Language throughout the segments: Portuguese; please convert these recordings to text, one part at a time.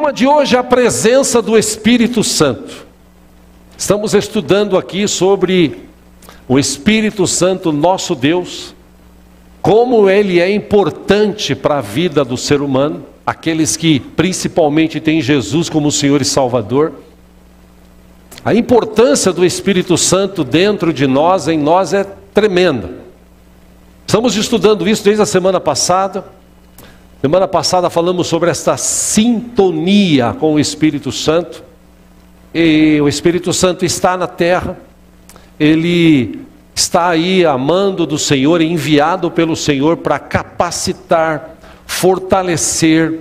tema de hoje é a presença do Espírito Santo. Estamos estudando aqui sobre o Espírito Santo, nosso Deus, como ele é importante para a vida do ser humano, aqueles que principalmente têm Jesus como Senhor e Salvador. A importância do Espírito Santo dentro de nós, em nós, é tremenda. Estamos estudando isso desde a semana passada. Semana passada falamos sobre esta sintonia com o Espírito Santo. E o Espírito Santo está na terra, ele está aí amando do Senhor, enviado pelo Senhor para capacitar, fortalecer,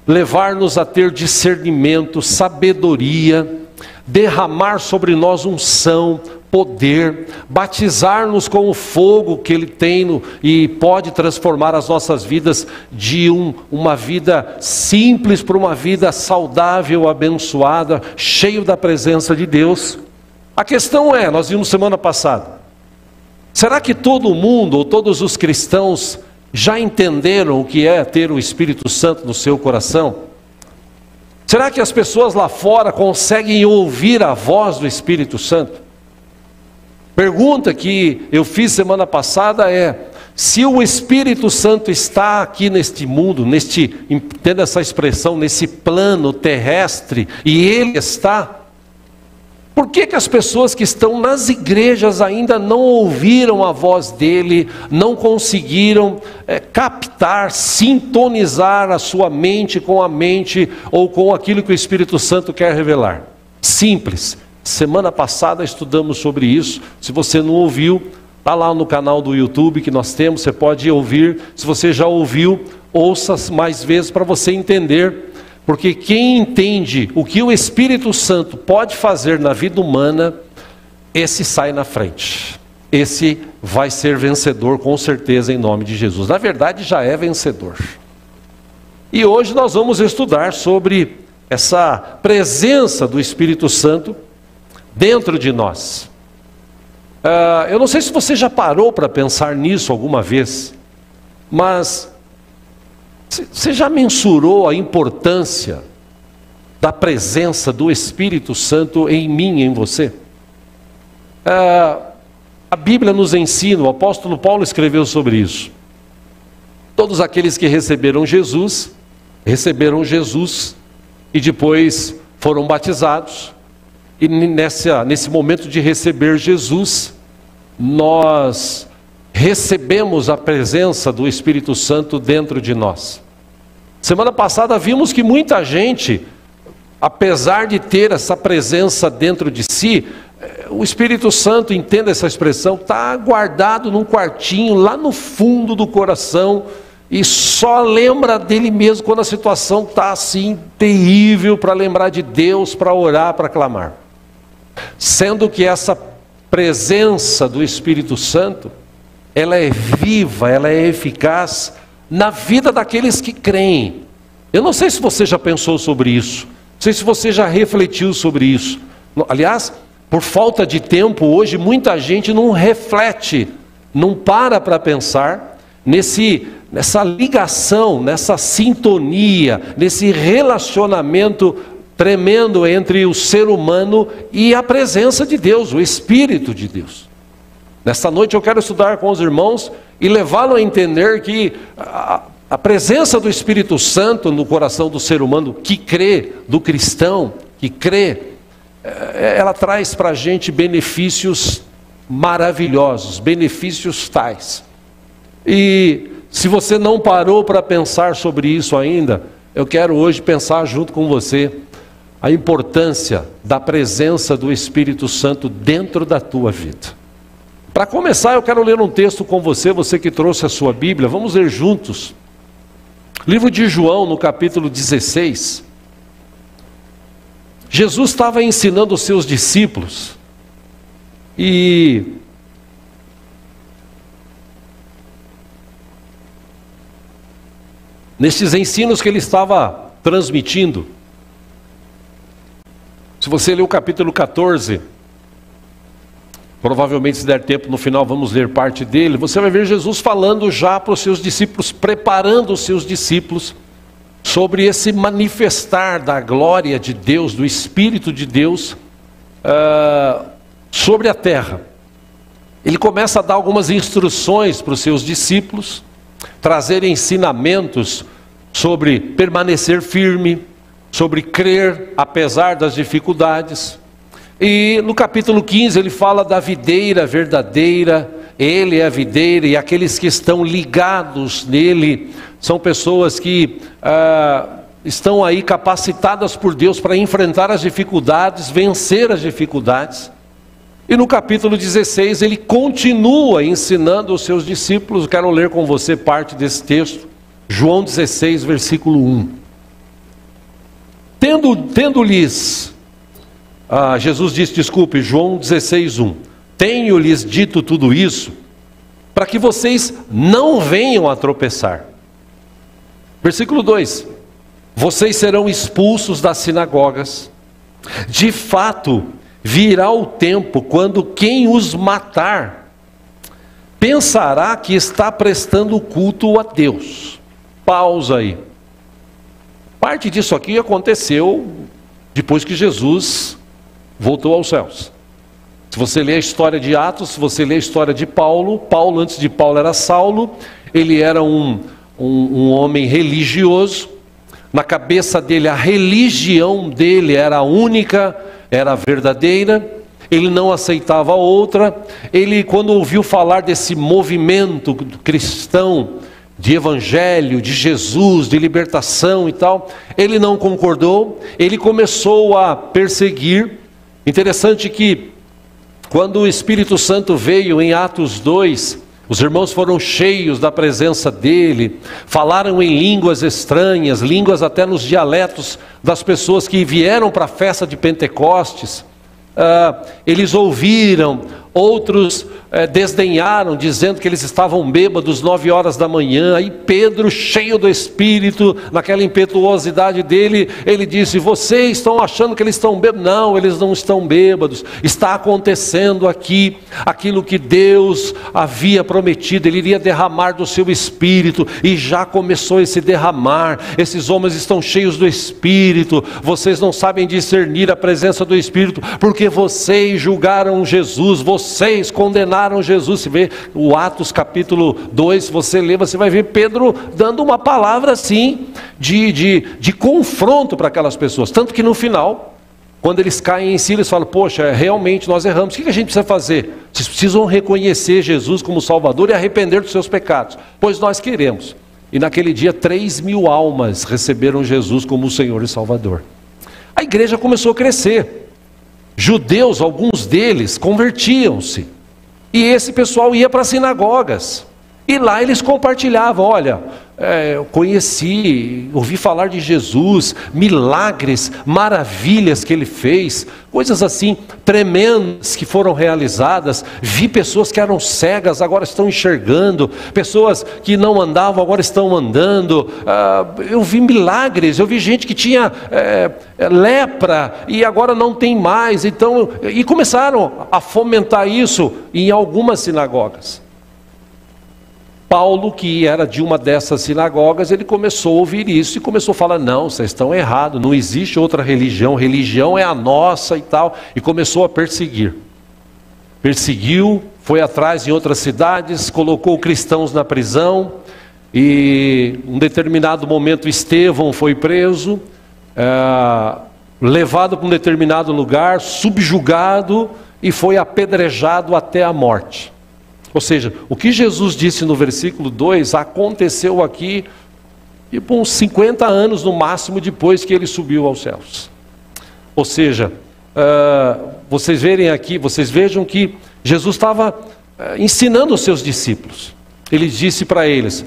levar-nos a ter discernimento, sabedoria, derramar sobre nós unção, poder, batizar-nos com o fogo que Ele tem e pode transformar as nossas vidas de uma vida simples para uma vida saudável, abençoada, cheio da presença de Deus. A questão é, nós vimos semana passada, será que todo mundo ou todos os cristãos já entenderam o que é ter o Espírito Santo no seu coração? Será que as pessoas lá fora conseguem ouvir a voz do Espírito Santo? Pergunta que eu fiz semana passada é: se o Espírito Santo está aqui neste mundo, entenda essa expressão, nesse plano terrestre, e Ele está, por que as pessoas que estão nas igrejas ainda não ouviram a voz dEle, não conseguiram captar, sintonizar a sua mente com a mente, ou com aquilo que o Espírito Santo quer revelar? Simples. Semana passada estudamos sobre isso. Se você não ouviu, está lá no canal do YouTube que nós temos, você pode ouvir. Se você já ouviu, ouça mais vezes para você entender. Porque quem entende o que o Espírito Santo pode fazer na vida humana, esse sai na frente. Esse vai ser vencedor com certeza em nome de Jesus. Na verdade já é vencedor. E hoje nós vamos estudar sobre essa presença do Espírito Santo dentro de nós. Eu não sei se você já parou para pensar nisso alguma vez, mas você já mensurou a importância da presença do Espírito Santo em mim, em você? A Bíblia nos ensina, o apóstolo Paulo escreveu sobre isso. Todos aqueles que receberam Jesus e depois foram batizados. E nesse momento de receber Jesus, nós recebemos a presença do Espírito Santo dentro de nós. Semana passada vimos que muita gente, apesar de ter essa presença dentro de si, o Espírito Santo, entenda essa expressão, está guardado num quartinho lá no fundo do coração e só lembra dele mesmo quando a situação está assim terrível, para lembrar de Deus, para orar, para clamar. Sendo que essa presença do Espírito Santo, ela é viva, ela é eficaz na vida daqueles que creem. Eu não sei se você já pensou sobre isso, não sei se você já refletiu sobre isso. Aliás, por falta de tempo hoje, muita gente não reflete, não para pensar nessa ligação, nessa sintonia, nesse relacionamento tremendo entre o ser humano e a presença de Deus, o Espírito de Deus. Nesta noite eu quero estudar com os irmãos e levá-lo a entender que a presença do Espírito Santo no coração do ser humano que crê, do cristão que crê, ela traz para a gente benefícios maravilhosos, benefícios tais. E se você não parou para pensar sobre isso ainda, eu quero hoje pensar junto com você a importância da presença do Espírito Santo dentro da tua vida. Para começar, eu quero ler um texto com você, você que trouxe a sua Bíblia, vamos ler juntos. Livro de João, no capítulo 16. Jesus estava ensinando os seus discípulos, e nesses ensinos que ele estava transmitindo, se você ler o capítulo 14, provavelmente se der tempo no final vamos ler parte dele, você vai ver Jesus falando já para os seus discípulos, preparando os seus discípulos sobre esse manifestar da glória de Deus, do Espírito de Deus, sobre a terra. Ele começa a dar algumas instruções para os seus discípulos, trazer ensinamentos sobre permanecer firme, sobre crer apesar das dificuldades. E no capítulo 15 ele fala da videira verdadeira, ele é a videira e aqueles que estão ligados nele são pessoas que estão aí capacitadas por Deus para enfrentar as dificuldades, vencer as dificuldades. E no capítulo 16 ele continua ensinando os seus discípulos. Quero ler com você parte desse texto, João 16, versículo 1. Tendo-lhes, Jesus disse, desculpe, João 16, 1. Tenho-lhes dito tudo isso, para que vocês não venham a tropeçar. Versículo 2. Vocês serão expulsos das sinagogas. De fato, virá o tempo quando quem os matar pensará que está prestando culto a Deus. Pausa aí. Parte disso aqui aconteceu depois que Jesus voltou aos céus. Se você ler a história de Atos, se você ler a história de Paulo, Paulo antes de Paulo era Saulo, ele era um homem religioso. Na cabeça dele, a religião dele era a única, era a verdadeira, ele não aceitava outra. Ele, quando ouviu falar desse movimento cristão, de evangelho, de Jesus, de libertação e tal, ele não concordou, ele começou a perseguir. Interessante que, quando o Espírito Santo veio em Atos 2, os irmãos foram cheios da presença dele, falaram em línguas estranhas, línguas até nos dialetos das pessoas que vieram para a festa de Pentecostes. Eles ouviram, outros desdenharam, dizendo que eles estavam bêbados 9 horas da manhã. Aí Pedro, cheio do Espírito, naquela impetuosidade dele, ele disse: vocês estão achando que eles estão bêbados? Não, eles não estão bêbados. Está acontecendo aqui aquilo que Deus havia prometido. Ele iria derramar do seu Espírito, e já começou esse derramar. Esses homens estão cheios do Espírito. Vocês não sabem discernir a presença do Espírito, porque vocês julgaram Jesus, vocês condenaram Jesus. Se vê o Atos capítulo 2, você lê, você vai ver Pedro dando uma palavra assim, de confronto para aquelas pessoas. Tanto que no final, quando eles caem em si, eles falam: poxa, realmente nós erramos, o que a gente precisa fazer? Vocês precisam reconhecer Jesus como Salvador e arrepender dos seus pecados, pois nós queremos. E naquele dia 3.000 almas receberam Jesus como o Senhor e Salvador. A igreja começou a crescer. Judeus, alguns deles, convertiam-se. E esse pessoal ia para as sinagogas. E lá eles compartilhavam: olha, eu ouvi falar de Jesus, milagres, maravilhas que ele fez, coisas assim tremendas que foram realizadas. Vi pessoas que eram cegas, agora estão enxergando, pessoas que não andavam, agora estão andando. Eu vi milagres, eu vi gente que tinha lepra e agora não tem mais. Então, e começaram a fomentar isso em algumas sinagogas. Paulo, que era de uma dessas sinagogas, ele começou a ouvir isso e começou a falar: não, vocês estão errados, não existe outra religião, religião é a nossa e tal. E começou a perseguir. Perseguiu, foi atrás em outras cidades, colocou cristãos na prisão. E em um determinado momento Estevão foi preso, levado para um determinado lugar, subjugado e foi apedrejado até a morte. Ou seja, o que Jesus disse no versículo 2 aconteceu aqui, tipo uns 50 anos no máximo depois que ele subiu aos céus. Ou seja, vocês vejam que Jesus estava ensinando os seus discípulos. Ele disse para eles: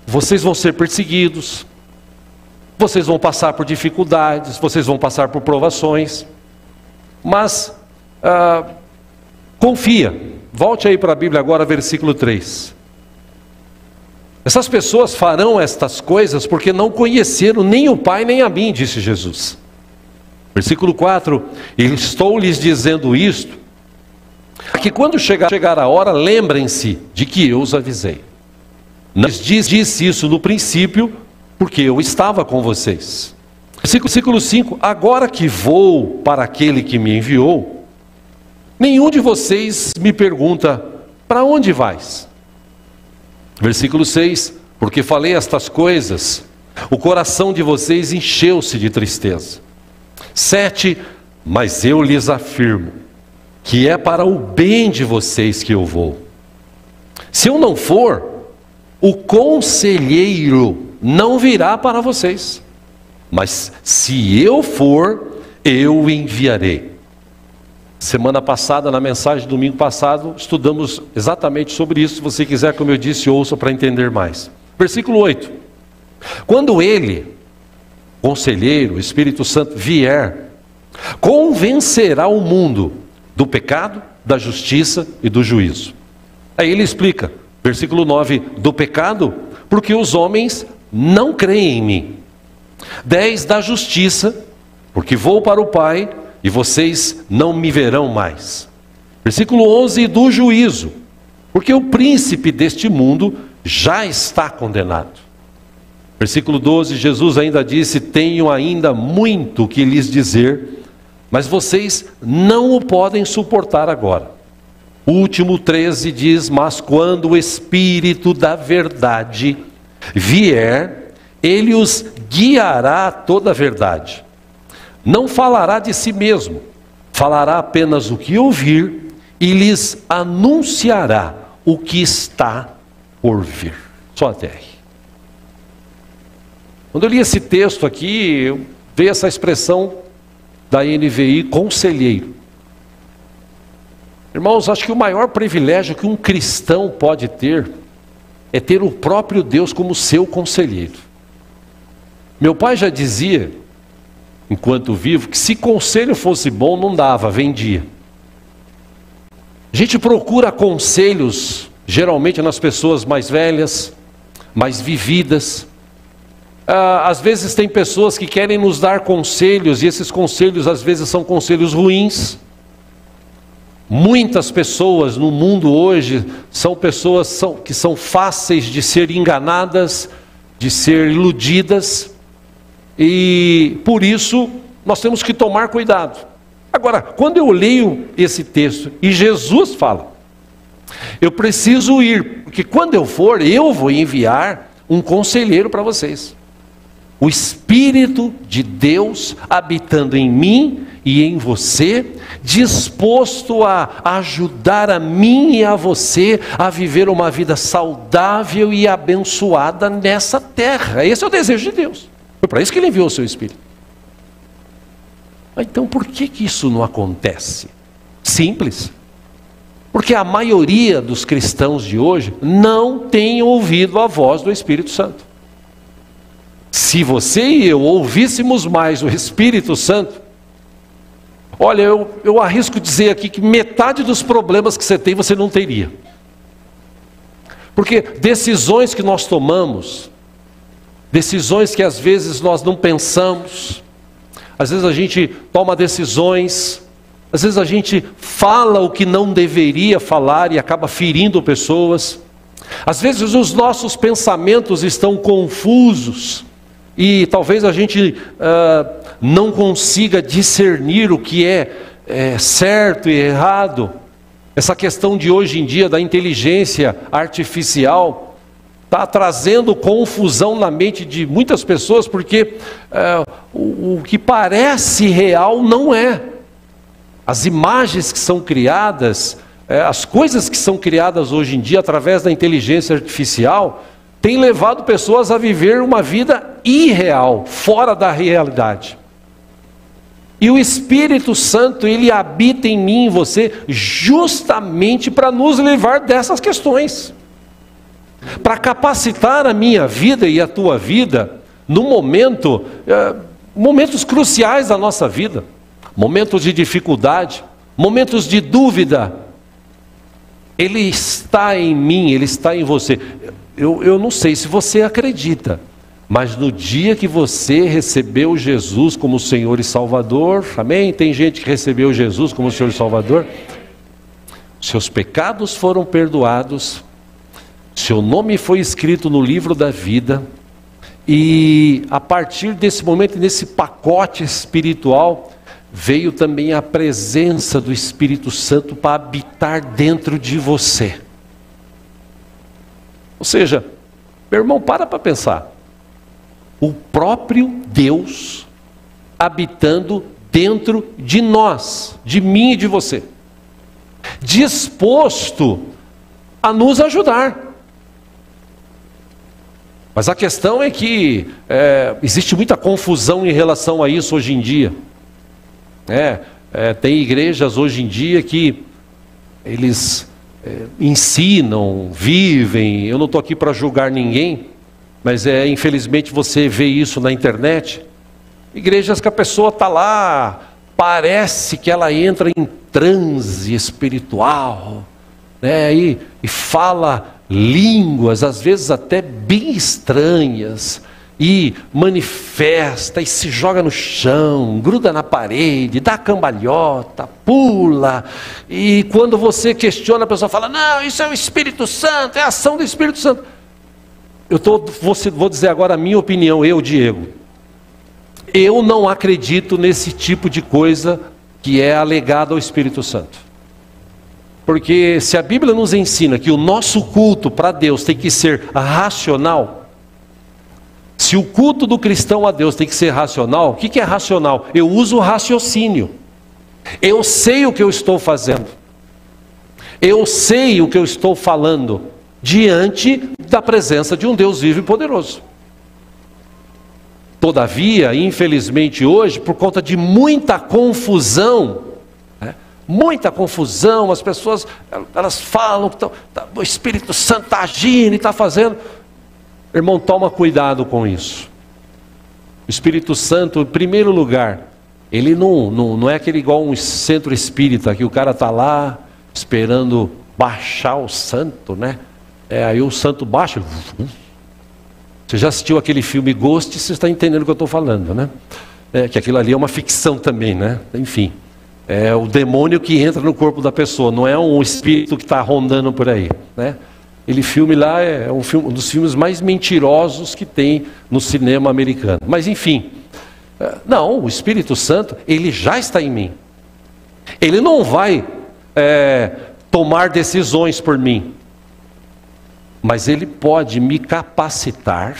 vocês vão ser perseguidos, vocês vão passar por dificuldades, vocês vão passar por provações, mas confia. Volte aí para a Bíblia agora, versículo 3. Essas pessoas farão estas coisas porque não conheceram nem o Pai nem a mim, disse Jesus. Versículo 4. Estou lhes dizendo isto, que quando chegar a hora, lembrem-se de que eu os avisei. Não lhes disse isso no princípio, porque eu estava com vocês. Versículo 5: agora que vou para aquele que me enviou, nenhum de vocês me pergunta: para onde vais? Versículo 6: porque falei estas coisas, o coração de vocês encheu-se de tristeza. 7: mas eu lhes afirmo que é para o bem de vocês que eu vou. Se eu não for, o conselheiro não virá para vocês, mas se eu for, eu o enviarei. Semana passada, na mensagem do domingo passado, estudamos exatamente sobre isso. Se você quiser, como eu disse, ouça para entender mais. Versículo 8: quando ele, conselheiro, Espírito Santo, vier, convencerá o mundo do pecado, da justiça e do juízo. Aí ele explica, versículo 9, do pecado, porque os homens não creem em mim. 10, da justiça, porque vou para o Pai e vocês não me verão mais. Versículo 11, do juízo, porque o príncipe deste mundo já está condenado. Versículo 12, Jesus ainda disse: tenho ainda muito que lhes dizer, mas vocês não o podem suportar agora. O último 13 diz: mas quando o Espírito da verdade vier, ele os guiará a toda a verdade. Não falará de si mesmo, falará apenas o que ouvir e lhes anunciará o que está por vir. Só até aí. Quando eu li esse texto aqui, eu vi essa expressão da NVI, conselheiro. Irmãos, acho que o maior privilégio que um cristão pode ter é ter o próprio Deus como seu conselheiro. Meu pai já dizia, enquanto vivo, que se conselho fosse bom, não dava, vendia. A gente procura conselhos, geralmente nas pessoas mais velhas, mais vividas. Às vezes tem pessoas que querem nos dar conselhos, e esses conselhos às vezes são conselhos ruins. Muitas pessoas no mundo hoje são pessoas que são fáceis de ser enganadas, de ser iludidas, e por isso nós temos que tomar cuidado. Agora, quando eu leio esse texto e Jesus fala, eu preciso ir, porque quando eu for, eu vou enviar um conselheiro para vocês. O Espírito de Deus habitando em mim e em você, disposto a ajudar a mim e a você a viver uma vida saudável e abençoada nessa terra. Esse é o desejo de Deus. Foi para isso que Ele enviou o seu Espírito. Então por que isso não acontece? Simples. Porque a maioria dos cristãos de hoje não tem ouvido a voz do Espírito Santo. Se você e eu ouvíssemos mais o Espírito Santo, olha, eu arrisco dizer aqui que metade dos problemas que você tem, você não teria. Porque decisões que nós tomamos, decisões que às vezes nós não pensamos, às vezes a gente toma decisões, às vezes a gente fala o que não deveria falar e acaba ferindo pessoas. Às vezes os nossos pensamentos estão confusos e talvez a gente não consiga discernir o que é certo e errado. Essa questão de hoje em dia da inteligência artificial está trazendo confusão na mente de muitas pessoas, porque o que parece real não é. As imagens que são criadas, as coisas que são criadas hoje em dia através da inteligência artificial, têm levado pessoas a viver uma vida irreal, fora da realidade. E o Espírito Santo, Ele habita em mim e em você, justamente para nos livrar dessas questões. Para capacitar a minha vida e a tua vida, no momentos cruciais da nossa vida, momentos de dificuldade, momentos de dúvida. Ele está em mim, Ele está em você. Eu não sei se você acredita, mas no dia que você recebeu Jesus como Senhor e Salvador, amém? Tem gente que recebeu Jesus como Senhor e Salvador, seus pecados foram perdoados, seu nome foi escrito no livro da vida, E a partir desse momento, nesse pacote espiritual, veio também a presença do Espírito Santo para habitar dentro de você. Ou seja, meu irmão, para pensar. O próprio Deus habitando dentro de nós, de mim e de você, disposto a nos ajudar. Mas a questão é que existe muita confusão em relação a isso hoje em dia. Tem igrejas hoje em dia que eles ensinam, vivem. Eu não estou aqui para julgar ninguém, mas infelizmente você vê isso na internet. Igrejas que a pessoa está lá, parece que ela entra em transe espiritual, né? E fala línguas, às vezes até bem estranhas, e manifesta, e se joga no chão, gruda na parede, dá cambalhota, pula, e quando você questiona, a pessoa fala, não, isso é o Espírito Santo, é a ação do Espírito Santo. Vou dizer agora a minha opinião, eu, Diego. Eu não acredito nesse tipo de coisa que é alegado ao Espírito Santo. Porque se a Bíblia nos ensina que o nosso culto para Deus tem que ser racional, se o culto do cristão a Deus tem que ser racional, o que é racional? Eu uso o raciocínio. Eu sei o que eu estou fazendo. Eu sei o que eu estou falando diante da presença de um Deus vivo e poderoso. Todavia, infelizmente hoje, por conta de muita confusão, as pessoas elas falam que o Espírito Santo está agindo e está fazendo. Irmão, toma cuidado com isso. O Espírito Santo, em primeiro lugar, ele não é aquele igual um centro espírita, que o cara está lá esperando baixar o santo, né? Aí o santo baixa. Você já assistiu aquele filme Ghost, você está entendendo o que eu estou falando, né? Que aquilo ali é uma ficção também, né? Enfim. É o demônio que entra no corpo da pessoa, não é um espírito que está rondando por aí, né? Aquele filme lá é um dos filmes mais mentirosos que tem no cinema americano. Mas enfim, não, o Espírito Santo, ele já está em mim. Ele não vai tomar decisões por mim, mas ele pode me capacitar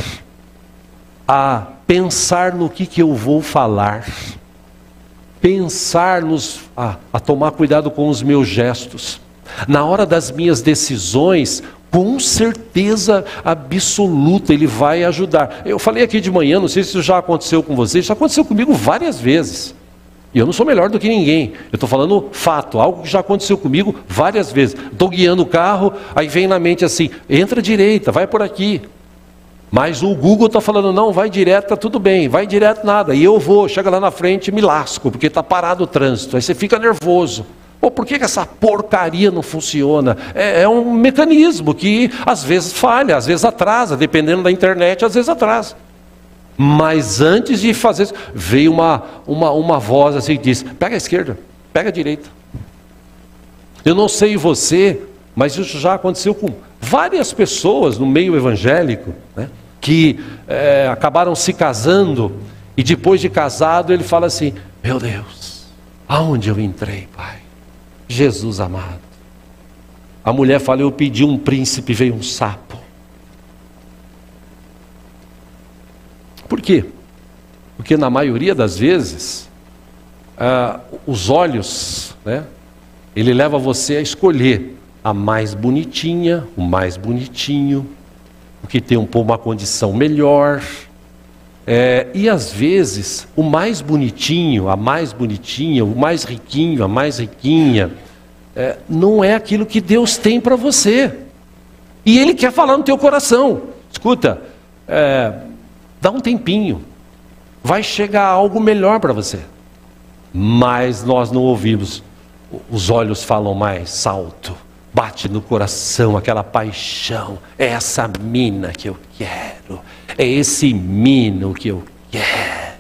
a pensar no que eu vou falar, pensar a tomar cuidado com os meus gestos. Na hora das minhas decisões, com certeza absoluta, ele vai ajudar. Eu falei aqui de manhã, não sei se isso já aconteceu com vocês, já aconteceu comigo várias vezes. E eu não sou melhor do que ninguém. Eu estou falando fato, algo que já aconteceu comigo várias vezes. Estou guiando o carro, aí vem na mente assim, entra à direita, vai por aqui. Mas o Google está falando, não, vai direto, está tudo bem, vai direto nada. E eu chega lá na frente e me lasco, porque está parado o trânsito. Aí você fica nervoso. Por que essa porcaria não funciona? É um mecanismo que às vezes falha, às vezes atrasa, dependendo da internet, às vezes atrasa. Mas antes de fazer isso, veio uma voz assim que diz, pega a esquerda, pega a direita. Eu não sei você, mas isso já aconteceu com várias pessoas no meio evangélico, né, que acabaram se casando, e depois de casado ele fala assim, meu Deus, aonde eu entrei, Pai? Jesus amado. A mulher fala, eu pedi um príncipe, veio um sapo. Por quê? Porque na maioria das vezes, os olhos, né, ele leva você a escolher a mais bonitinha, o mais bonitinho, o que tem uma condição melhor. E às vezes, o mais bonitinho, a mais bonitinha, o mais riquinho, a mais riquinha, não é aquilo que Deus tem para você. E Ele quer falar no teu coração. Escuta, dá um tempinho, vai chegar algo melhor para você. Mas nós não ouvimos, os olhos falam mais alto, bate no coração aquela paixão, é essa mina que eu quero, é esse menino que eu quero.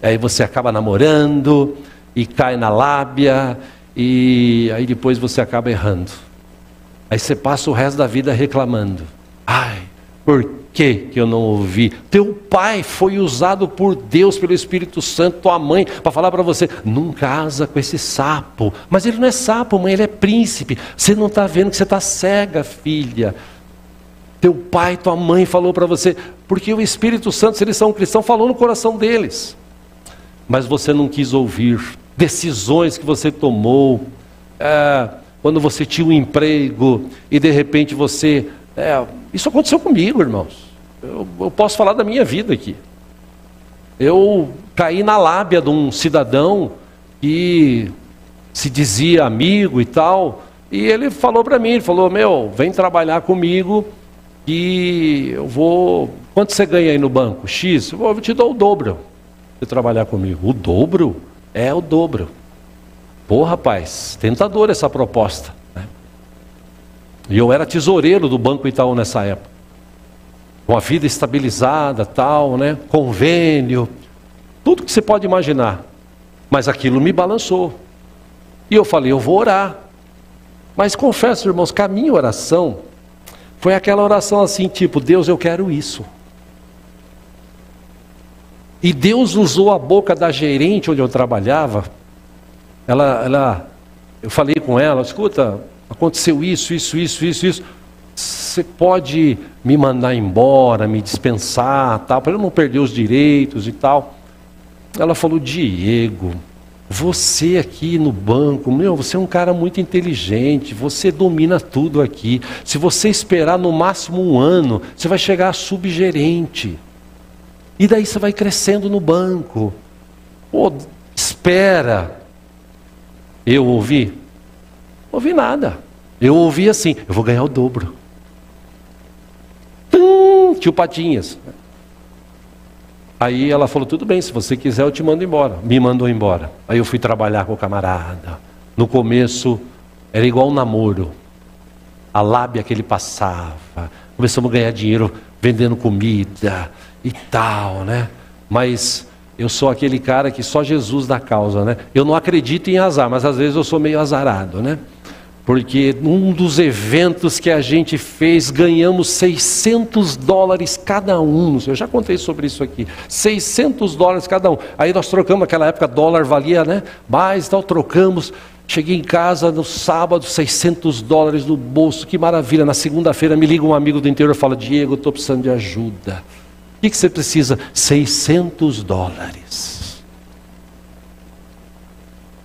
Aí você acaba namorando e cai na lábia, e aí depois você acaba errando. Aí você passa o resto da vida reclamando. Ai, por que eu não ouvi? Teu pai foi usado por Deus, pelo Espírito Santo, tua mãe, para falar para você, não casa com esse sapo. Mas ele não é sapo, mãe, ele é príncipe. Você não está vendo que você está cega, filha. Teu pai, tua mãe falou para você, porque o Espírito Santo, se eles são cristãos, falou no coração deles. Mas você não quis ouvir. Decisões que você tomou, quando você tinha um emprego e de repente você... isso aconteceu comigo, irmãos. Eu posso falar da minha vida aqui. Eu caí na lábia de um cidadão que se dizia amigo e tal, e ele falou para mim, ele falou, vem trabalhar comigo e eu vou... Quanto você ganha aí no banco? X? Eu te dou o dobro de trabalhar comigo. O dobro? É o dobro. Pô, rapaz, tentador essa proposta, né? E eu era tesoureiro do Banco Itaú nessa época. Com a vida estabilizada, tal, né? Convênio, tudo que você pode imaginar. Mas aquilo me balançou. E eu falei, eu vou orar. Mas confesso, irmãos, que a minha oração foi aquela oração assim, tipo, Deus, eu quero isso. E Deus usou a boca da gerente onde eu trabalhava. Eu falei com ela, escuta, aconteceu isso. Você pode me mandar embora, me dispensar, tal, para eu não perder os direitos e tal. Ela falou, Diego, você aqui no banco, você é um cara muito inteligente, você domina tudo aqui. Se você esperar no máximo 1 ano, você vai chegar a subgerente. E daí você vai crescendo no banco. Pô, espera. Eu ouvi? Não ouvi nada. Eu ouvi assim, eu vou ganhar o dobro. Tio Patinhas. Aí ela falou, tudo bem, se você quiser eu te mando embora. Me mandou embora. Aí eu fui trabalhar com o camarada. No começo era igual um namoro. A lábia que ele passava. Começamos a ganhar dinheiro vendendo comida e tal, né? Mas eu sou aquele cara que só Jesus dá causa, né? Eu não acredito em azar, mas às vezes eu sou meio azarado, né? Porque num dos eventos que a gente fez, ganhamos $600 cada um. Eu já contei sobre isso aqui. $600 cada um. Aí nós trocamos, naquela época dólar valia, né? Mais, então trocamos. Cheguei em casa no sábado, $600 no bolso, que maravilha. Na segunda-feira me liga um amigo do interior e fala, Diego, eu estou precisando de ajuda. O que você precisa? $600.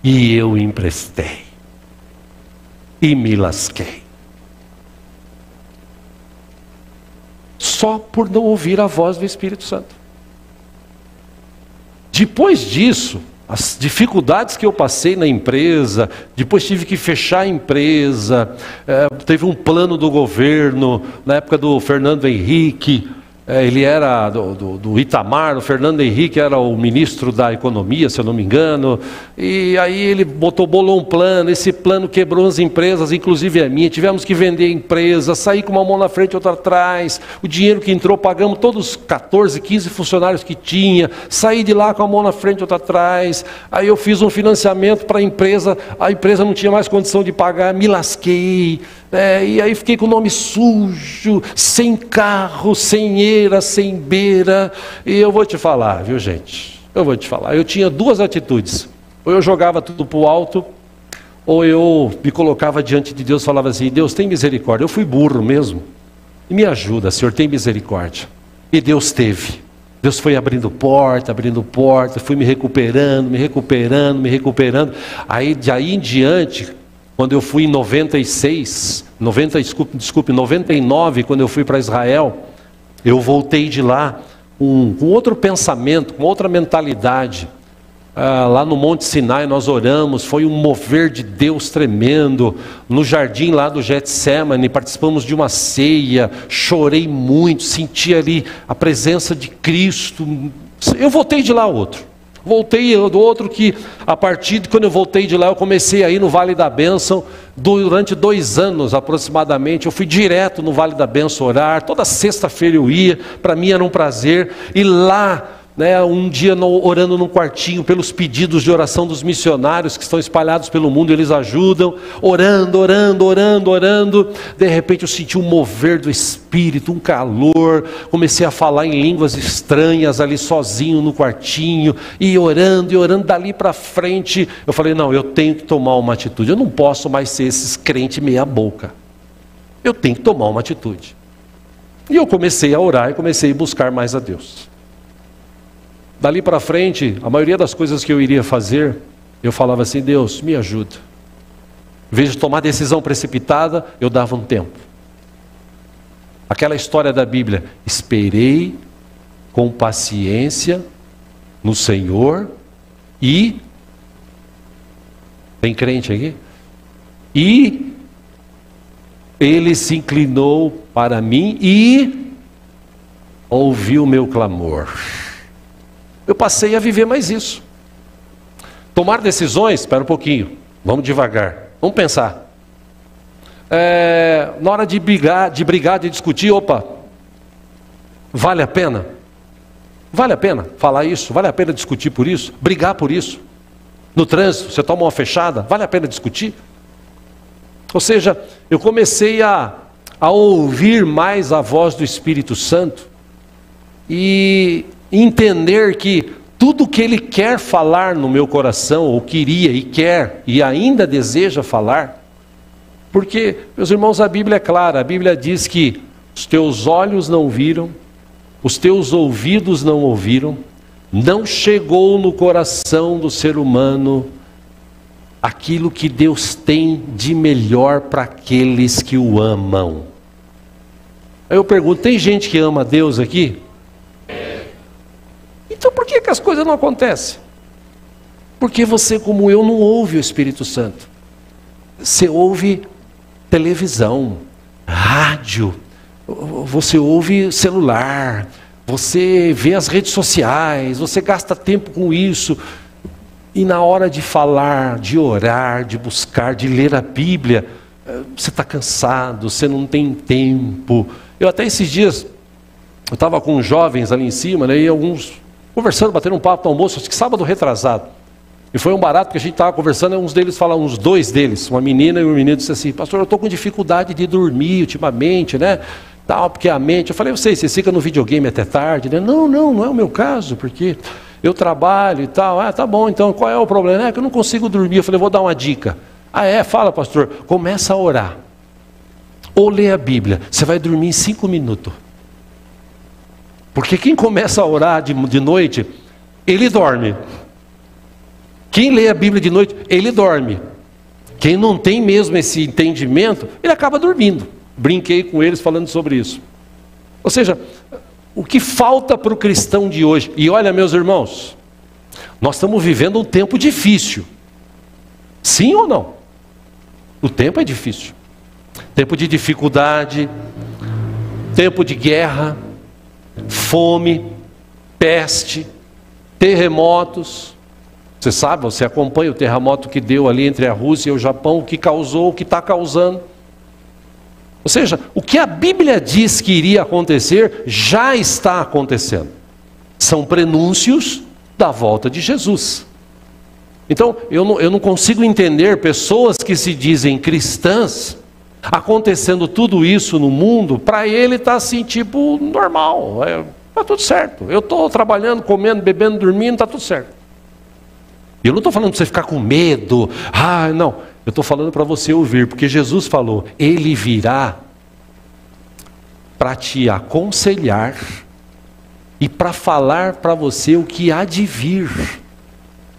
E eu emprestei. E me lasquei. Só por não ouvir a voz do Espírito Santo. Depois disso, as dificuldades que eu passei na empresa, depois tive que fechar a empresa, teve um plano do governo, na época do Fernando Henrique, ele era do Itamar, o Fernando Henrique era o ministro da economia, se eu não me engano, e aí ele bolou um plano, esse plano quebrou as empresas, inclusive a minha, tivemos que vender a empresa, sair com uma mão na frente e outra atrás, o dinheiro que entrou, pagamos todos os 14, 15 funcionários que tinha, saí de lá com a mão na frente e outra atrás, aí eu fiz um financiamento para a empresa não tinha mais condição de pagar, me lasquei, e aí fiquei com o nome sujo, sem carro, sem eira, sem beira. E eu vou te falar, viu gente? Eu tinha 2 atitudes. Ou eu jogava tudo para o alto, ou eu me colocava diante de Deus e falava assim, Deus tem misericórdia. Eu fui burro mesmo. E me ajuda, Senhor, tem misericórdia. E Deus teve. Deus foi abrindo porta, fui me recuperando. Aí de aí em diante, quando eu fui em 99, quando eu fui para Israel, eu voltei de lá com outro pensamento, com outra mentalidade. Lá no Monte Sinai nós oramos, foi um mover de Deus tremendo. No jardim lá do Getsemane, participamos de uma ceia, chorei muito, senti ali a presença de Cristo. Eu voltei de lá outro. Voltei do outro que, a partir de quando eu voltei de lá, eu comecei a ir no Vale da Bênção, durante 2 anos aproximadamente, eu fui direto no Vale da Bênção orar, toda sexta-feira eu ia, para mim era um prazer, e lá né, um dia orando num quartinho pelos pedidos de oração dos missionários que estão espalhados pelo mundo, eles ajudam, orando, de repente eu senti um mover do Espírito, um calor, comecei a falar em línguas estranhas ali sozinho no quartinho, e orando, dali para frente, eu falei, não, eu tenho que tomar uma atitude, eu não posso mais ser esses crentes meia boca, eu tenho que tomar uma atitude. E eu comecei a orar e comecei a buscar mais a Deus. Dali para frente, a maioria das coisas que eu iria fazer, eu falava assim, Deus, me ajuda. Em vez de tomar decisão precipitada, eu dava um tempo. Aquela história da Bíblia, esperei com paciência no Senhor e... Tem crente aqui? E Ele se inclinou para mim e ouviu o meu clamor. Eu passei a viver mais isso. Tomar decisões, espera um pouquinho, vamos devagar, vamos pensar. Na hora de brigar, de discutir, opa, vale a pena? Vale a pena falar isso? Vale a pena discutir por isso? Brigar por isso? No trânsito, você toma uma fechada, vale a pena discutir? Ou seja, eu comecei a ouvir mais a voz do Espírito Santo e entender que tudo que Ele quer falar no meu coração, ou queria e quer e ainda deseja falar, porque, meus irmãos, a Bíblia é clara, a Bíblia diz que os teus olhos não viram, os teus ouvidos não ouviram, não chegou no coração do ser humano aquilo que Deus tem de melhor para aqueles que o amam. Aí eu pergunto, tem gente que ama Deus aqui? Então por que as coisas não acontecem? Porque você, como eu, não ouve o Espírito Santo. Você ouve televisão, rádio, você ouve celular, você vê as redes sociais, você gasta tempo com isso. E na hora de falar, de orar, de buscar, de ler a Bíblia, você está cansado, você não tem tempo. Eu até esses dias, eu estava com uns jovens ali em cima, né, e alguns conversando, batendo um papo no almoço, acho que sábado retrasado. E foi um barato que a gente estava conversando, e uns dois deles, uma menina e um menino, disse assim, pastor, eu estou com dificuldade de dormir ultimamente, né? Tal, porque a mente, eu falei, eu sei, você fica no videogame até tarde, né? Não é o meu caso, porque eu trabalho e tal. Ah, tá bom, então qual é o problema? É que eu não consigo dormir. Eu falei, vou dar uma dica. Fala, pastor, começa a orar. Ou lê a Bíblia, você vai dormir em 5 minutos. Porque quem começa a orar de noite, ele dorme. Quem lê a Bíblia de noite, ele dorme. Quem não tem mesmo esse entendimento, ele acaba dormindo. Brinquei com eles falando sobre isso. Ou seja, o que falta para o cristão de hoje? E olha, meus irmãos, nós estamos vivendo um tempo difícil. Sim ou não? O tempo é difícil. Tempo de dificuldade, tempo de guerra, fome, peste, terremotos. Você sabe, você acompanha o terremoto que deu ali entre a Rússia e o Japão, o que causou, o que está causando. Ou seja, o que a Bíblia diz que iria acontecer, já está acontecendo. São prenúncios da volta de Jesus. Então, eu não consigo entender pessoas que se dizem cristãs, acontecendo tudo isso no mundo, para ele está assim, tipo, normal, está tudo certo. Eu estou trabalhando, comendo, bebendo, dormindo, está tudo certo. Eu não estou falando para você ficar com medo, não. Eu estou falando para você ouvir, porque Jesus falou, Ele virá para te aconselhar e para falar para você o que há de vir,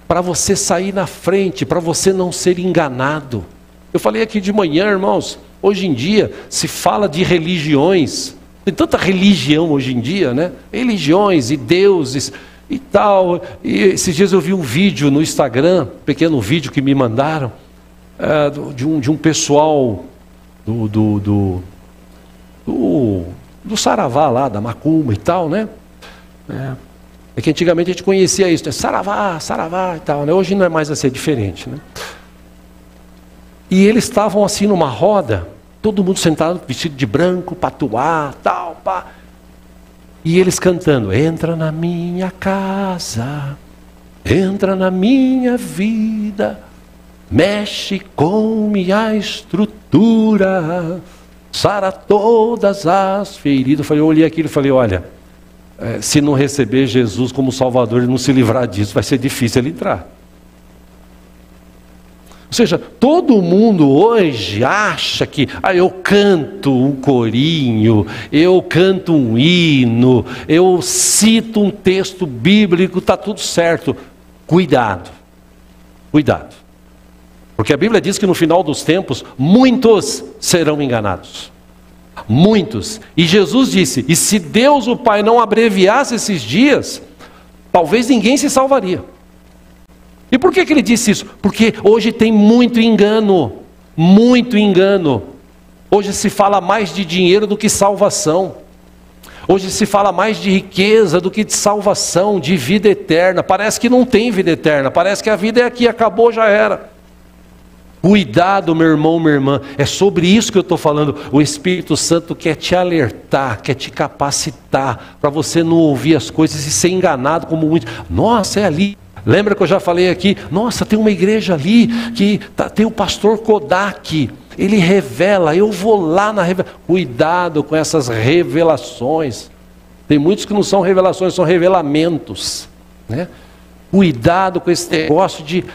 para você sair na frente, para você não ser enganado. Eu falei aqui de manhã, irmãos, hoje em dia se fala de religiões, tem tanta religião hoje em dia, né? Religiões e deuses e tal. E esses dias eu vi um vídeo no Instagram, um pequeno vídeo que me mandaram, de um pessoal do Saravá lá, da Macumba e tal, né? É que antigamente a gente conhecia isso, né? Saravá e tal, né? Hoje não é mais assim, é diferente, né? E eles estavam assim numa roda, todo mundo sentado, vestido de branco, patuá, tal, pá. E eles cantando: entra na minha casa, entra na minha vida, mexe com minha estrutura, sara todas as feridas. Eu olhei aquilo e falei: olha, se não receber Jesus como Salvador e não se livrar disso, vai ser difícil ele entrar. Ou seja, todo mundo hoje acha que eu canto um corinho, eu canto um hino, eu cito um texto bíblico, está tudo certo. Cuidado, cuidado. Porque a Bíblia diz que no final dos tempos, muitos serão enganados. Muitos. E Jesus disse: e se Deus o Pai não abreviasse esses dias, talvez ninguém se salvaria. E por que ele disse isso? Porque hoje tem muito engano, muito engano. Hoje se fala mais de dinheiro do que salvação. Hoje se fala mais de riqueza do que de salvação, de vida eterna. Parece que não tem vida eterna, parece que a vida é aqui, acabou, já era. Cuidado, meu irmão, minha irmã, é sobre isso que eu estou falando. O Espírito Santo quer te alertar, quer te capacitar, para você não ouvir as coisas e ser enganado como muitos. Nossa, é ali. Lembra que eu já falei aqui? Nossa, tem uma igreja ali, que tem o pastor Kodak, ele revela, eu vou lá na revelação. Cuidado com essas revelações. Tem muitos que não são revelações, são revelamentos, né? Cuidado com esse negócio de,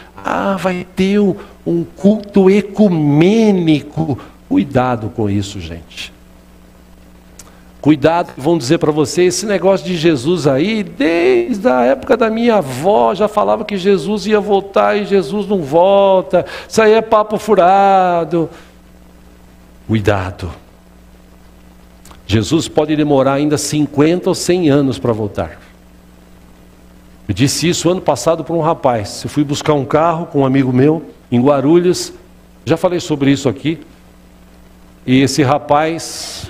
vai ter um culto ecumênico. Cuidado com isso, gente. Cuidado, vão dizer para você, esse negócio de Jesus aí, desde a época da minha avó, já falava que Jesus ia voltar e Jesus não volta. Isso aí é papo furado. Cuidado. Jesus pode demorar ainda 50 ou 100 anos para voltar. Eu disse isso ano passado para um rapaz. Eu fui buscar um carro com um amigo meu em Guarulhos. Já falei sobre isso aqui. E esse rapaz,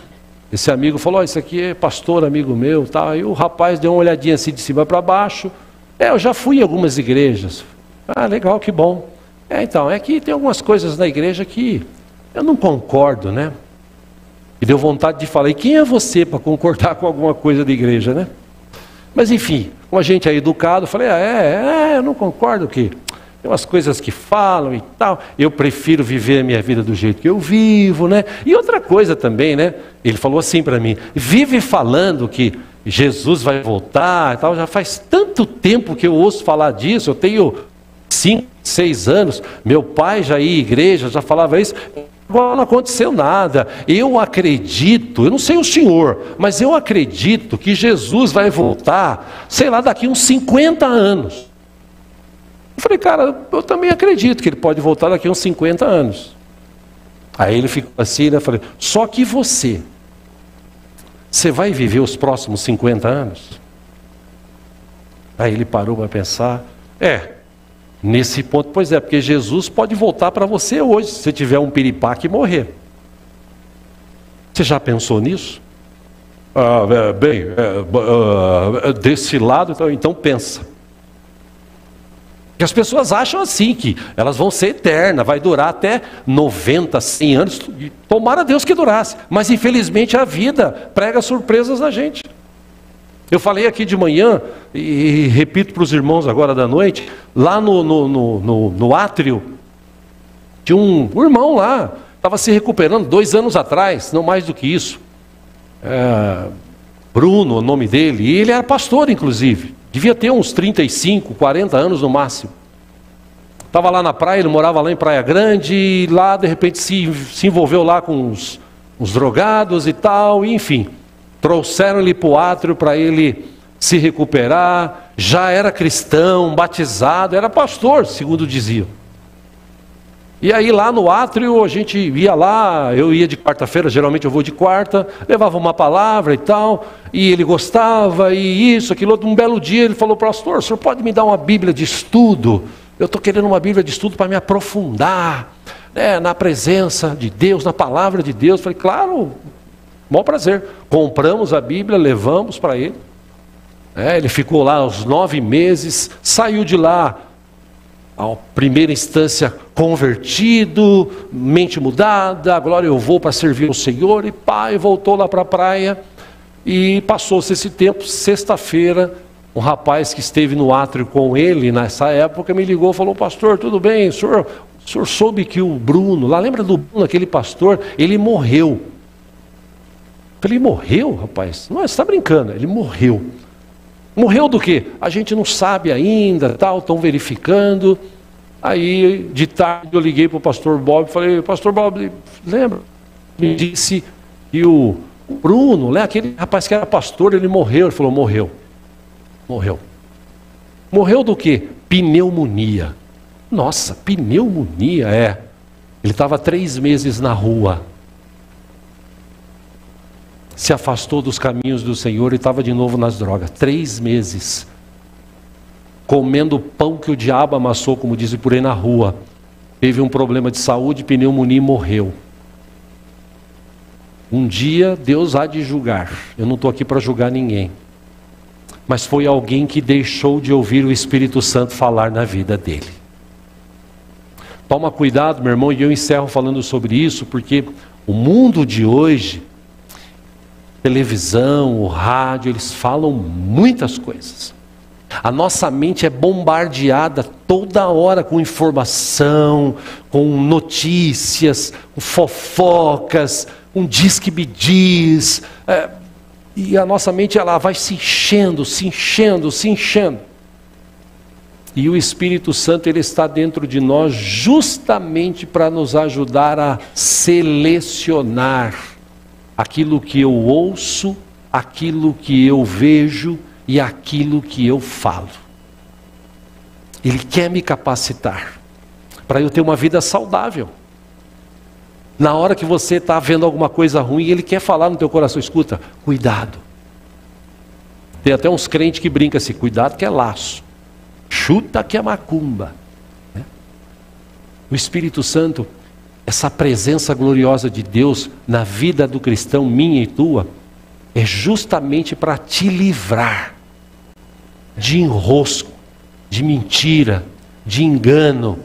esse amigo falou: isso aqui é pastor, amigo meu, tá? Aí o rapaz deu uma olhadinha assim de cima para baixo. Eu já fui em algumas igrejas. Legal, que bom. Então, é que tem algumas coisas na igreja que eu não concordo, né? E deu vontade de falar: e quem é você para concordar com alguma coisa da igreja, né? Mas enfim, como a gente é educado, eu falei: eu não concordo que tem umas coisas que falam e tal, eu prefiro viver a minha vida do jeito que eu vivo, né? E outra coisa também, né? Ele falou assim para mim: vive falando que Jesus vai voltar e tal, já faz tanto tempo que eu ouço falar disso, eu tenho 5, 6 anos, meu pai já ia à igreja, já falava isso, agora não aconteceu nada. Eu acredito, eu não sei o senhor, mas eu acredito que Jesus vai voltar, sei lá, daqui uns 50 anos. Eu falei: cara, eu também acredito que ele pode voltar daqui uns 50 anos. Aí ele ficou assim, né? Eu falei: só que você vai viver os próximos 50 anos? Aí ele parou para pensar: nesse ponto, pois é, porque Jesus pode voltar para você hoje, se você tiver um piripaque e morrer. Você já pensou nisso? Desse lado, então pensa. Porque as pessoas acham assim, que elas vão ser eternas, vai durar até 90, 100 anos, tomara Deus que durasse, mas infelizmente a vida prega surpresas na gente. Eu falei aqui de manhã, e repito para os irmãos agora da noite, lá no átrio, tinha um irmão lá, estava se recuperando 2 anos atrás, não mais do que isso. Bruno, o nome dele, e ele era pastor inclusive, devia ter uns 35, 40 anos no máximo. Estava lá na praia, ele morava lá em Praia Grande, e lá de repente se envolveu lá com uns drogados e tal, e enfim. Trouxeram ele para o átrio para ele se recuperar, já era cristão, batizado, era pastor, segundo diziam. E aí lá no átrio a gente ia lá, eu ia de quarta-feira, geralmente eu vou de quarta, levava uma palavra e tal, e ele gostava, e isso, aquilo outro. Um belo dia ele falou: pastor, o senhor pode me dar uma Bíblia de estudo? Eu estou querendo uma Bíblia de estudo para me aprofundar, né, na presença de Deus, na palavra de Deus. Eu falei: claro, maior prazer. Compramos a Bíblia, levamos para ele. Ele ficou lá uns 9 meses, saiu de lá, a primeira instância, convertido, mente mudada, agora eu vou para servir o Senhor, e voltou lá para a praia. E passou-se esse tempo, sexta-feira, um rapaz que esteve no átrio com ele nessa época me ligou e falou: pastor, tudo bem? O senhor soube que o Bruno, lá lembra do Bruno, aquele pastor, ele morreu. Eu falei: morreu, rapaz? Não, você está brincando, ele morreu. Morreu do quê? A gente não sabe ainda, tal, estão verificando. Aí, de tarde, eu liguei para o pastor Bob e falei: pastor Bob, lembra? Me disse que o Bruno, né, aquele rapaz que era pastor, ele morreu. Ele falou: morreu. Morreu. Morreu do quê? Pneumonia. Nossa, pneumonia, é. Ele estava 3 meses na rua. Se afastou dos caminhos do Senhor e estava de novo nas drogas. 3 meses. Comendo pão que o diabo amassou, como dizem por aí, na rua. Teve um problema de saúde, pneumonia e morreu. Um dia Deus há de julgar. Eu não estou aqui para julgar ninguém. Mas foi alguém que deixou de ouvir o Espírito Santo falar na vida dele. Toma cuidado, meu irmão, e eu encerro falando sobre isso, porque o mundo de hoje, televisão, o rádio, eles falam muitas coisas. A nossa mente é bombardeada toda hora com informação, com notícias, com fofocas, um diz que me diz, e a nossa mente ela vai se enchendo, se enchendo, se enchendo. E o Espírito Santo ele está dentro de nós justamente para nos ajudar a selecionar aquilo que eu ouço, aquilo que eu vejo e aquilo que eu falo. Ele quer me capacitar para eu ter uma vida saudável. Na hora que você está vendo alguma coisa ruim, ele quer falar no teu coração: escuta, cuidado. Tem até uns crentes que brincam assim: cuidado que é laço, chuta que é macumba. O Espírito Santo, essa presença gloriosa de Deus na vida do cristão, minha e tua, é justamente para te livrar de enrosco, de mentira, de engano,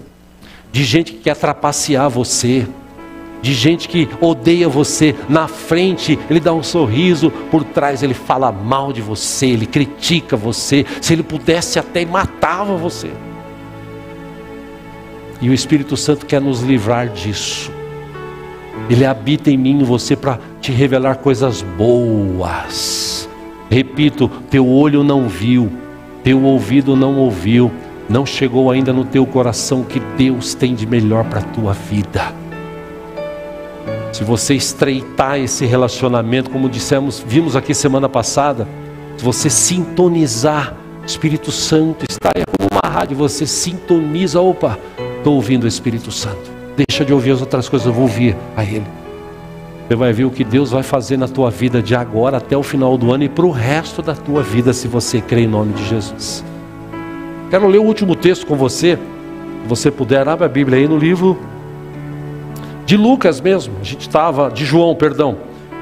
de gente que quer trapacear você, de gente que odeia você. Na frente ele dá um sorriso, por trás ele fala mal de você, ele critica você. Se ele pudesse até matava você. E o Espírito Santo quer nos livrar disso. Ele habita em mim e você para te revelar coisas boas. Repito, teu olho não viu, teu ouvido não ouviu, não chegou ainda no teu coração o que Deus tem de melhor para a tua vida. Se você estreitar esse relacionamento, como vimos aqui semana passada, se você sintonizar, o Espírito Santo está aí como uma rádio, você sintoniza, opa, estou ouvindo o Espírito Santo, deixa de ouvir as outras coisas, eu vou ouvir a Ele. Você vai ver o que Deus vai fazer na tua vida de agora até o final do ano e para o resto da tua vida, se você crê em nome de Jesus. Quero ler o último texto com você, se você puder, abra a Bíblia aí no livro de Lucas mesmo, de João, perdão.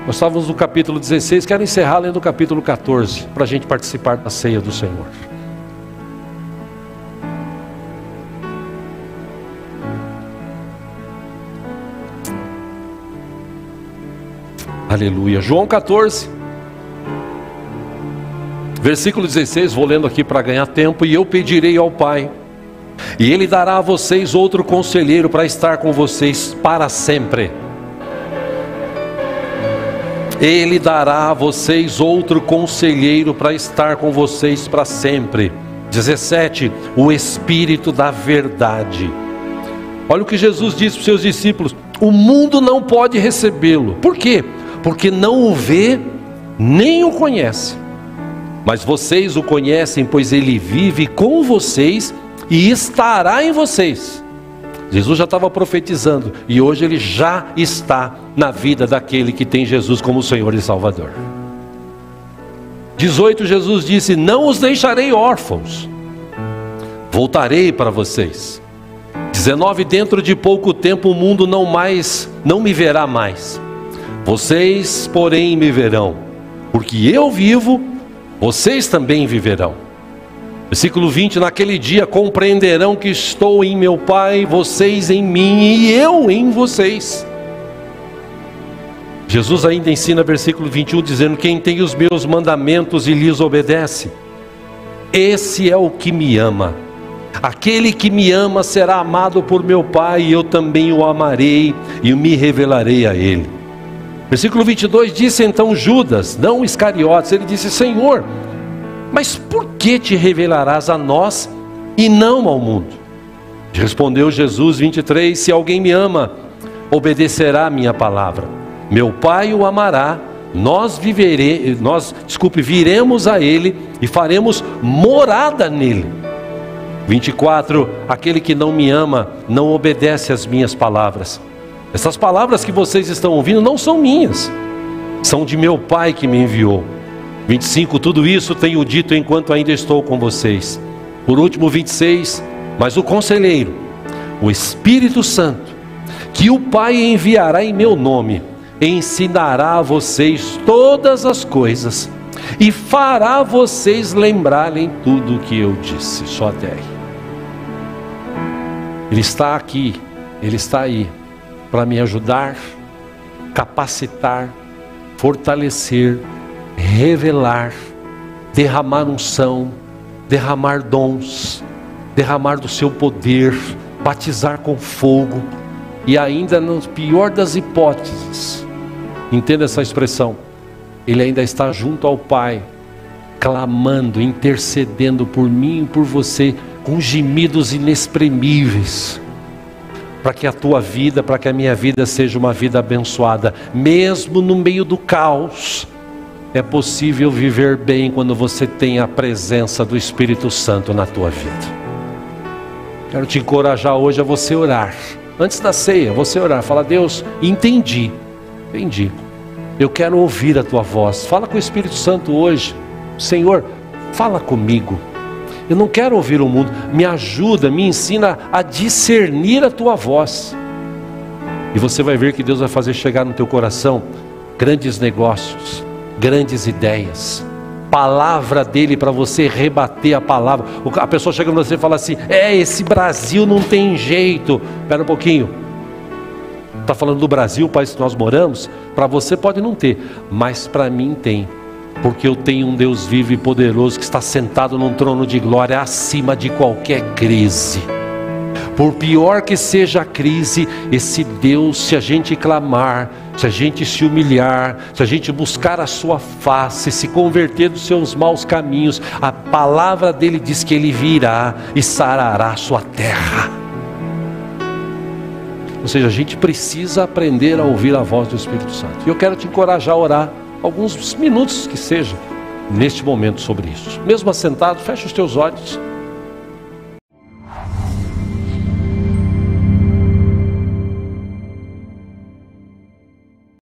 Nós estávamos no capítulo 16, quero encerrar lendo o capítulo 14, para a gente participar da ceia do Senhor. Aleluia. João 14, versículo 16, vou lendo aqui para ganhar tempo. E eu pedirei ao Pai, e Ele dará a vocês outro conselheiro para estar com vocês para sempre. Ele dará a vocês outro conselheiro para estar com vocês para sempre. 17, o Espírito da verdade. Olha o que Jesus disse para os seus discípulos: o mundo não pode recebê-lo. Por quê? Porque não o vê, nem o conhece. Mas vocês o conhecem, pois Ele vive com vocês e estará em vocês. Jesus já estava profetizando, e hoje Ele já está na vida daquele que tem Jesus como Senhor e Salvador. 18, Jesus disse: não os deixarei órfãos, voltarei para vocês. 19, dentro de pouco tempo o mundo não me verá mais. Vocês, porém, me verão, porque eu vivo, vocês também viverão. Versículo 20, naquele dia compreenderão que estou em meu Pai, vocês em mim e eu em vocês. Jesus ainda ensina, versículo 21, dizendo: quem tem os meus mandamentos e lhes obedece, esse é o que me ama. Aquele que me ama será amado por meu Pai, e eu também o amarei e me revelarei a ele. Versículo 22, disse então Judas, não Iscariotes, ele disse: Senhor, mas por que te revelarás a nós e não ao mundo? Respondeu Jesus, 23, se alguém me obedecerá a minha palavra. Meu Pai o amará, viremos a ele e faremos morada nele. 24, aquele que não me ama, não obedece às minhas palavras. Essas palavras que vocês estão ouvindo não são minhas, são de meu Pai que me enviou. 25, tudo isso tenho dito enquanto ainda estou com vocês. Por último, 26, mas o Conselheiro, o Espírito Santo, que o Pai enviará em meu nome, ensinará a vocês todas as coisas e fará vocês lembrarem tudo o que eu disse. Só até aí. Ele está aqui, Ele está aí para me ajudar, capacitar, fortalecer, revelar, derramar unção, derramar dons, derramar do seu poder, batizar com fogo, e ainda na pior das hipóteses, entenda essa expressão, Ele ainda está junto ao Pai, clamando, intercedendo por mim e por você, com gemidos inexprimíveis, para que a tua vida, para que a minha vida seja uma vida abençoada. Mesmo no meio do caos, é possível viver bem quando você tem a presença do Espírito Santo na tua vida. Quero te encorajar hoje a você orar, antes da ceia, você orar, fala: Deus, entendi, eu quero ouvir a tua voz. Fala com o Espírito Santo hoje: Senhor, fala comigo, eu não quero ouvir o mundo, me ajuda, me ensina a discernir a tua voz. E você vai ver que Deus vai fazer chegar no teu coração grandes negócios, grandes ideias, palavra dele para você rebater a palavra. A pessoa chega para você e fala assim: esse Brasil não tem jeito. Espera um pouquinho, está falando do Brasil, o país que nós moramos? Para você pode não ter, mas para mim tem, porque eu tenho um Deus vivo e poderoso que está sentado num trono de glória acima de qualquer crise. Por pior que seja a crise, esse Deus, se a gente clamar, se a gente se humilhar, se a gente buscar a sua face, se converter dos seus maus caminhos, a palavra dele diz que ele virá e sarará a sua terra. Ou seja, a gente precisa aprender a ouvir a voz do Espírito Santo. E eu quero te encorajar a orar alguns minutos que seja neste momento sobre isso. Mesmo assentado, fecha os teus olhos.